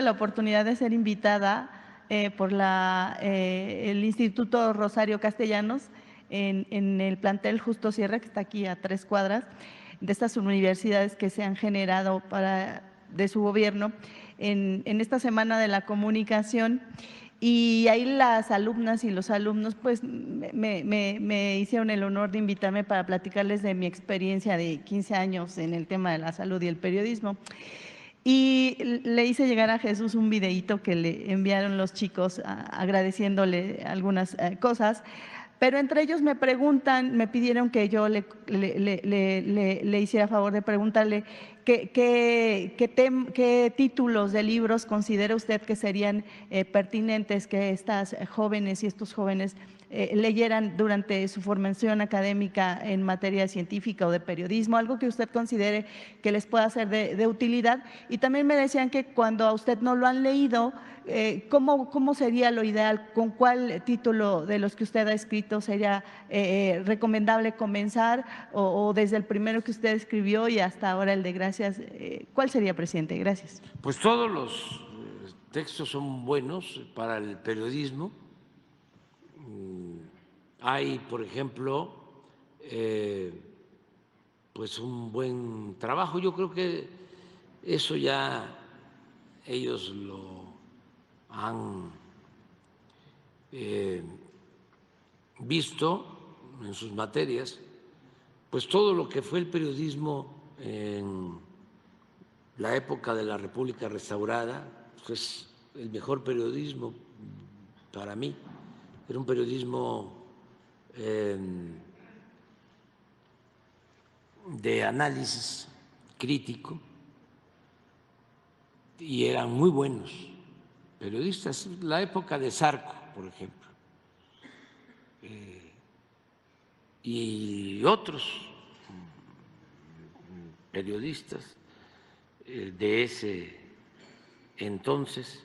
la oportunidad de ser invitada por el Instituto Rosario Castellanos en el plantel Justo Sierra, que está aquí a 3 cuadras, de estas universidades que se han generado de su gobierno en esta Semana de la Comunicación. Y ahí las alumnas y los alumnos pues me hicieron el honor de invitarme para platicarles de mi experiencia de 15 años en el tema de la salud y el periodismo. Y le hice llegar a Jesús un videíto que le enviaron los chicos agradeciéndole algunas cosas, pero entre ellos me preguntan, me pidieron que yo le hiciera favor de preguntarle qué títulos de libros considera usted que serían pertinentes que estas jóvenes y estos jóvenes leyeran durante su formación académica en materia científica o de periodismo, algo que usted considere que les pueda ser de utilidad. Y también me decían que cuando a usted no lo han leído, ¿cómo sería lo ideal? ¿Con cuál título de los que usted ha escrito sería recomendable comenzar? O desde el primero que usted escribió y hasta ahora el de Gracias, ¿cuál sería, presidente? Gracias. Pues todos los textos son buenos para el periodismo. Hay, por ejemplo, pues un buen trabajo. Yo creo que eso ya ellos lo han visto en sus materias, pues todo lo que fue el periodismo en la época de la República Restaurada, pues el mejor periodismo para mí. Era un periodismo de análisis crítico y eran muy buenos periodistas. La época de Zarco, por ejemplo, y otros periodistas de ese entonces.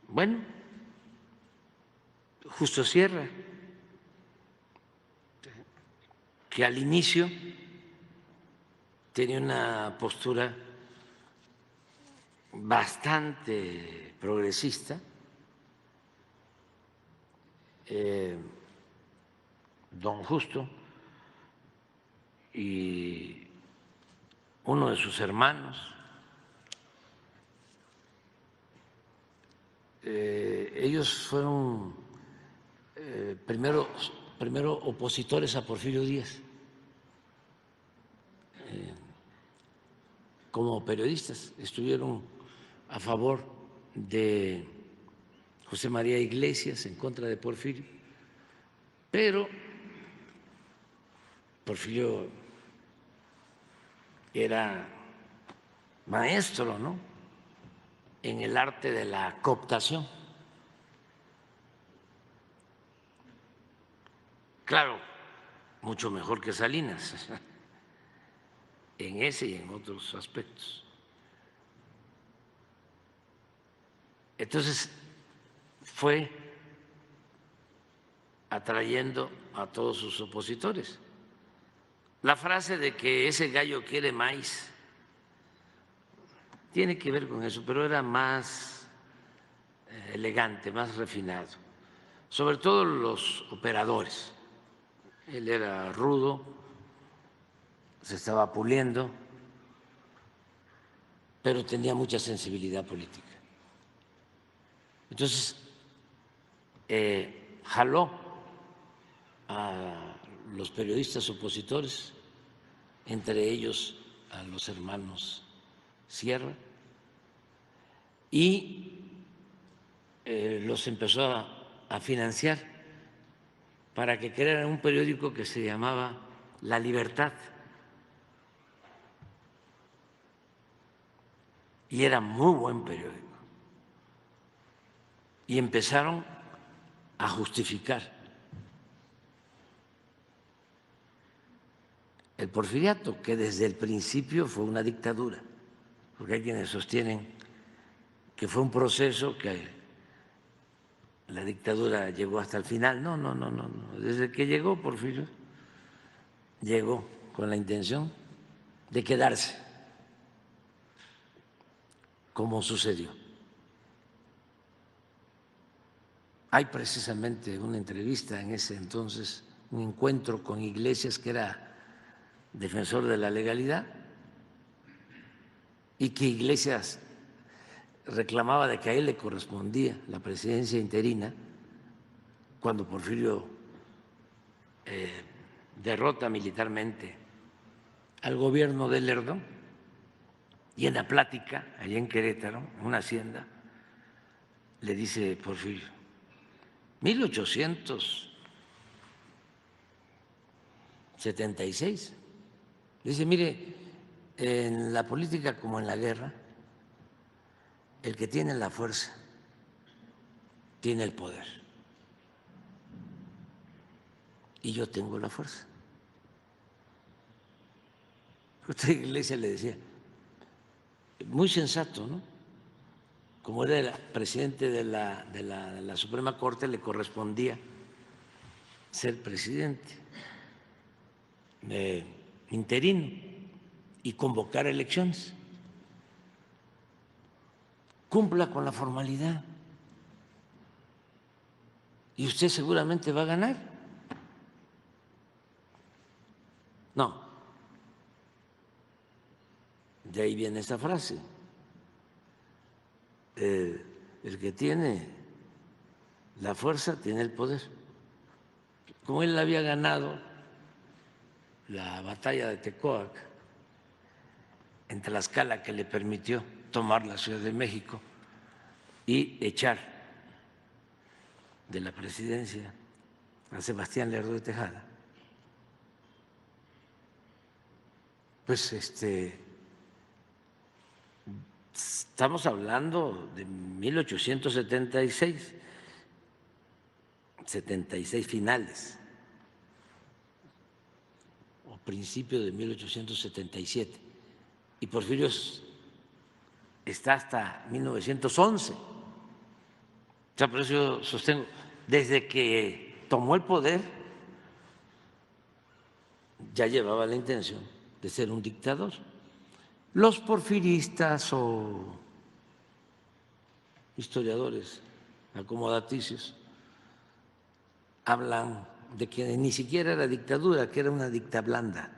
Bueno, Justo Sierra, que al inicio tenía una postura bastante progresista, don Justo y uno de sus hermanos, ellos fueron primero opositores a Porfirio Díaz como periodistas, estuvieron a favor de José María Iglesias, en contra de Porfirio, pero Porfirio era maestro, ¿no?, en el arte de la cooptación. Claro, mucho mejor que Salinas en ese y en otros aspectos. Entonces fue atrayendo a todos sus opositores. La frase de que ese gallo quiere maíz tiene que ver con eso, pero era más elegante, más refinado, sobre todo los operadores. Él era rudo, se estaba puliendo, pero tenía mucha sensibilidad política. Entonces, jaló a los periodistas opositores, entre ellos a los hermanos Sierra, y los empezó a financiar para que crearan un periódico que se llamaba La Libertad. Y era muy buen periódico. Y empezaron a justificar el porfiriato, que desde el principio fue una dictadura, porque hay quienes sostienen que fue un proceso, que la dictadura llegó hasta el final. No, no, no, no, no. Desde que llegó Porfirio, llegó con la intención de quedarse. como sucedió. Hay precisamente una entrevista en ese entonces, un encuentro con Iglesias, que era defensor de la legalidad, y que Iglesias reclamaba de que a él le correspondía la presidencia interina cuando Porfirio derrota militarmente al gobierno de Lerdo, y en la plática, allá en Querétaro, en una hacienda, le dice Porfirio, 1876, dice, mire, en la política como en la guerra, el que tiene la fuerza tiene el poder. Y yo tengo la fuerza. Usted, Iglesias, le decía, muy sensato, ¿no? Como era el presidente de la Suprema Corte, le correspondía ser presidente interino y convocar elecciones. Cumpla con la formalidad y usted seguramente va a ganar. No, de ahí viene esa frase. El que tiene la fuerza tiene el poder. Como él había ganado la batalla de Tecoac en Tlaxcala, que le permitió tomar la Ciudad de México y echar de la presidencia a Sebastián Lerdo de Tejada, pues estamos hablando de 1876, 76 finales o principio de 1877, y Porfirio está hasta 1911. O sea, por eso yo sostengo, desde que tomó el poder ya llevaba la intención de ser un dictador. Los porfiristas o historiadores acomodaticios hablan de que ni siquiera era dictadura, que era una dictablanda,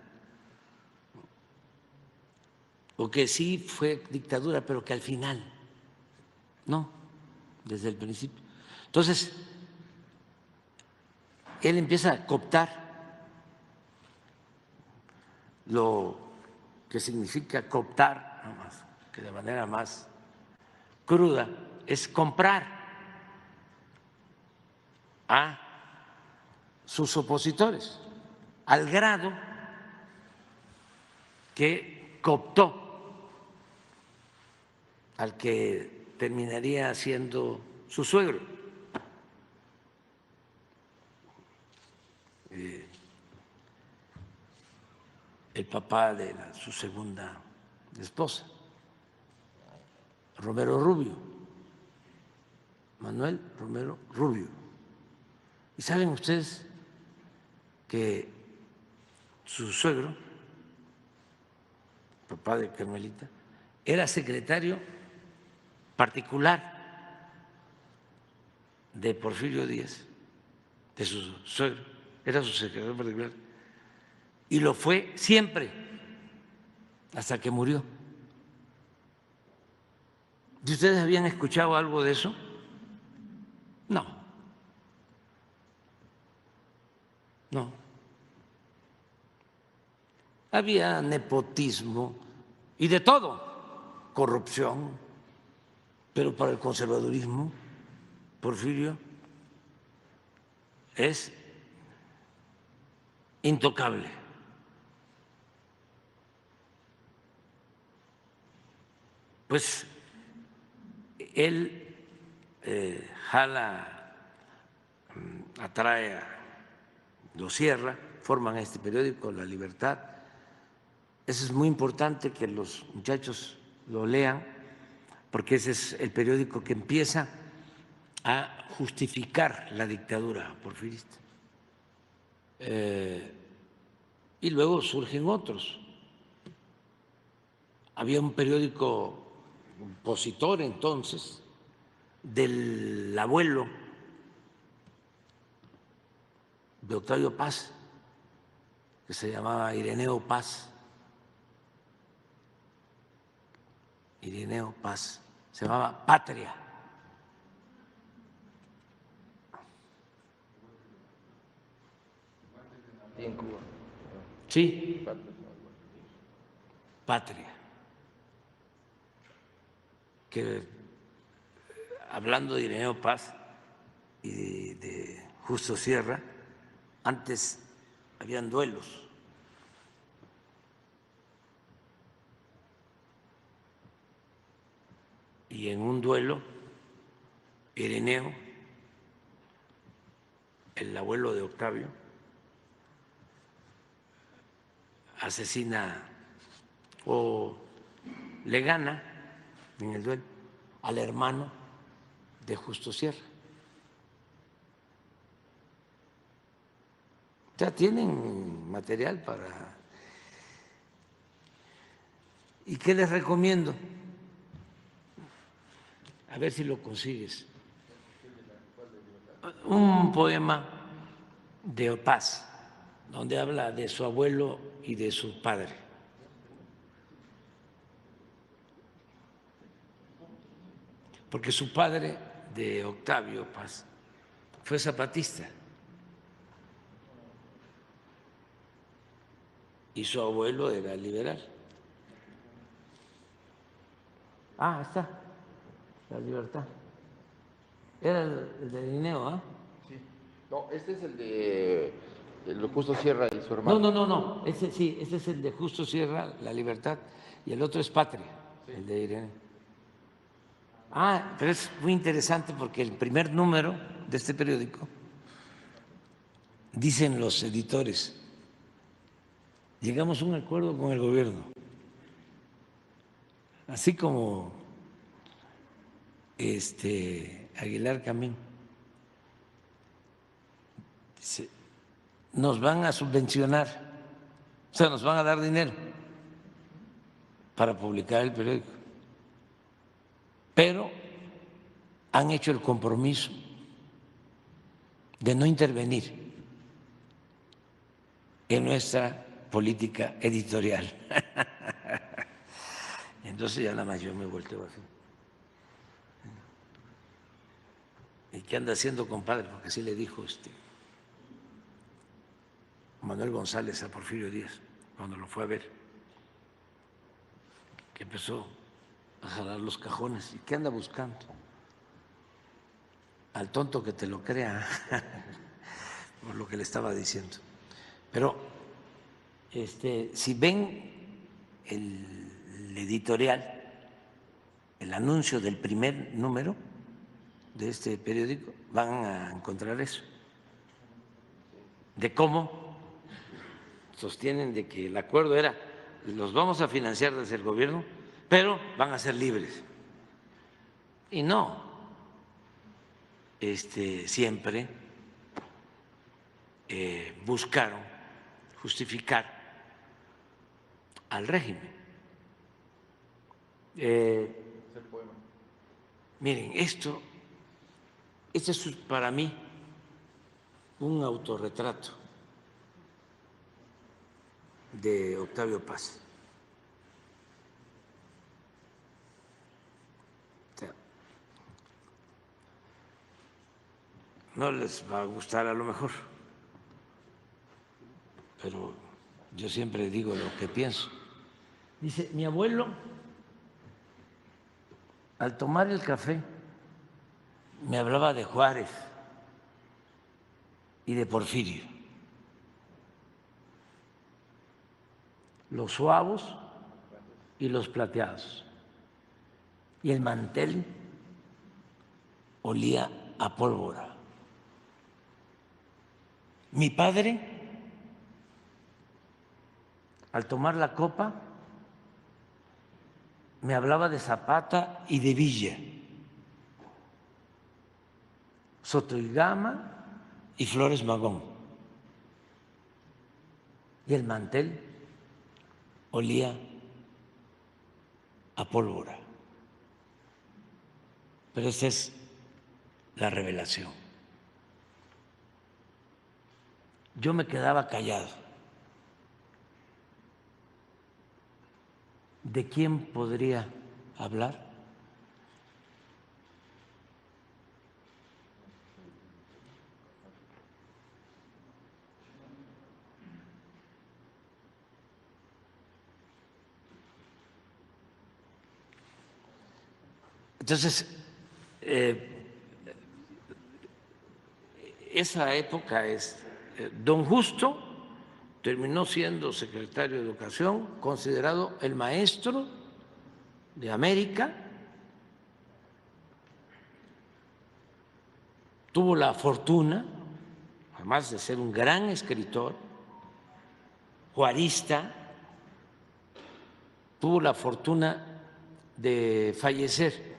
o que sí fue dictadura, pero que al final no, desde el principio. Entonces, él empieza a cooptar lo que significa cooptar, que de manera más cruda, es comprar a sus opositores, al grado que cooptó al que terminaría siendo su suegro, el papá de su segunda esposa, Romero Rubio, Manuel Romero Rubio. ¿Y saben ustedes que su suegro, papá de Carmelita, era secretario particular de Porfirio Díaz, de su suegro, era su secretario particular, y lo fue siempre hasta que murió? ¿Y ustedes habían escuchado algo de eso? No, no. Había nepotismo y de todo, corrupción, pero para el conservadurismo, Porfirio es intocable. Pues él jala, atrae, lo cierra, forman este periódico, La Libertad. Eso es muy importante que los muchachos lo lean, porque ese es el periódico que empieza a justificar la dictadura porfirista. Y luego surgen otros. Había un periódico compositor entonces del abuelo de Octavio Paz, que se llamaba Ireneo Paz. Ireneo Paz, se llamaba Patria. En Cuba. Sí, Patria. Que hablando de Ireneo Paz y de Justo Sierra, antes habían duelos. Y en un duelo, Ireneo, el abuelo de Octavio, asesina o le gana en el duelo al hermano de Justo Sierra. O sea, tienen material para... ¿Y qué les recomiendo? A ver si lo consigues. Un poema de Paz, donde habla de su abuelo y de su padre. Porque su padre, de Octavio Paz, fue zapatista. Y su abuelo era liberal. Ah, está, La Libertad. Era el de Linneo, ¿ah? Sí. No, este es el de Justo Sierra y su No, hermano. no, no, no. Ese sí, ese es el de Justo Sierra, La Libertad, y el otro es Patria, el de Irene. Ah, pero es muy interesante porque el primer número de este periódico, dicen los editores, llegamos a un acuerdo con el gobierno, así como Aguilar Camín. Dice, nos van a subvencionar, o sea, nos van a dar dinero para publicar el periódico, pero han hecho el compromiso de no intervenir en nuestra política editorial. Entonces ya nada más yo me volteo así. ¿Y qué anda haciendo, compadre? Porque así le dijo Manuel González a Porfirio Díaz cuando lo fue a ver, que empezó a jalar los cajones. ¿Y qué anda buscando? Al tonto que te lo crea, por lo que le estaba diciendo. Pero si ven el editorial, el anuncio del primer número de este periódico, van a encontrar eso, de cómo sostienen de que el acuerdo era, los vamos a financiar desde el gobierno, pero van a ser libres. Y no, siempre buscaron justificar al régimen. Miren, este es para mí un autorretrato de Octavio Paz. O sea, no les va a gustar a lo mejor, pero yo siempre digo lo que pienso. Dice, mi abuelo, al tomar el café, me hablaba de Juárez y de Porfirio, los suavos y los plateados, y el mantel olía a pólvora. Mi padre, al tomar la copa, me hablaba de Zapata y de Villa, Sotoygama y Flores Magón, y el mantel olía a pólvora. pero esa es la revelación. Yo me quedaba callado. ¿De quién podría hablar? Entonces, esa época es, don Justo terminó siendo secretario de Educación, considerado el maestro de América, tuvo la fortuna, además de ser un gran escritor, juarista, tuvo la fortuna de fallecer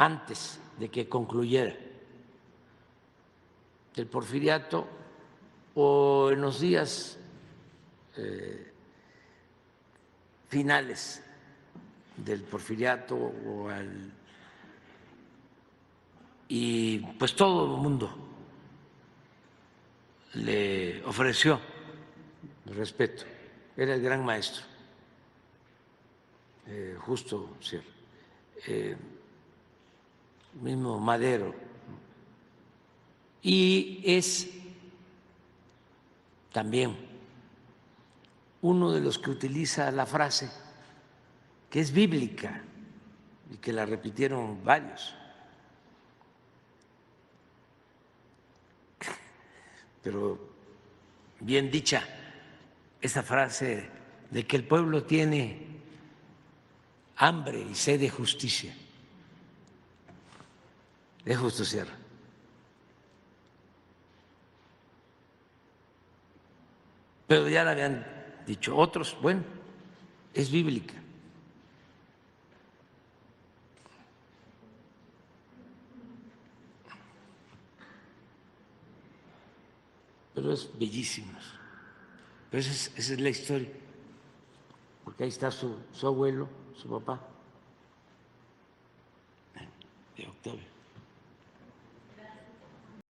antes de que concluyera el porfiriato o en los días finales del porfiriato y pues todo el mundo le ofreció respeto. Era el gran maestro, Justo Sierra, mismo Madero, y es también uno de los que utiliza la frase que es bíblica y que la repitieron varios, pero bien dicha esa frase de que el pueblo tiene hambre y sed de justicia, es Justo Sierra. Pero ya la habían dicho otros, bueno, es bíblica. Pero es bellísimo. Pero esa es la historia, porque ahí está su abuelo, su papá, de Octavio.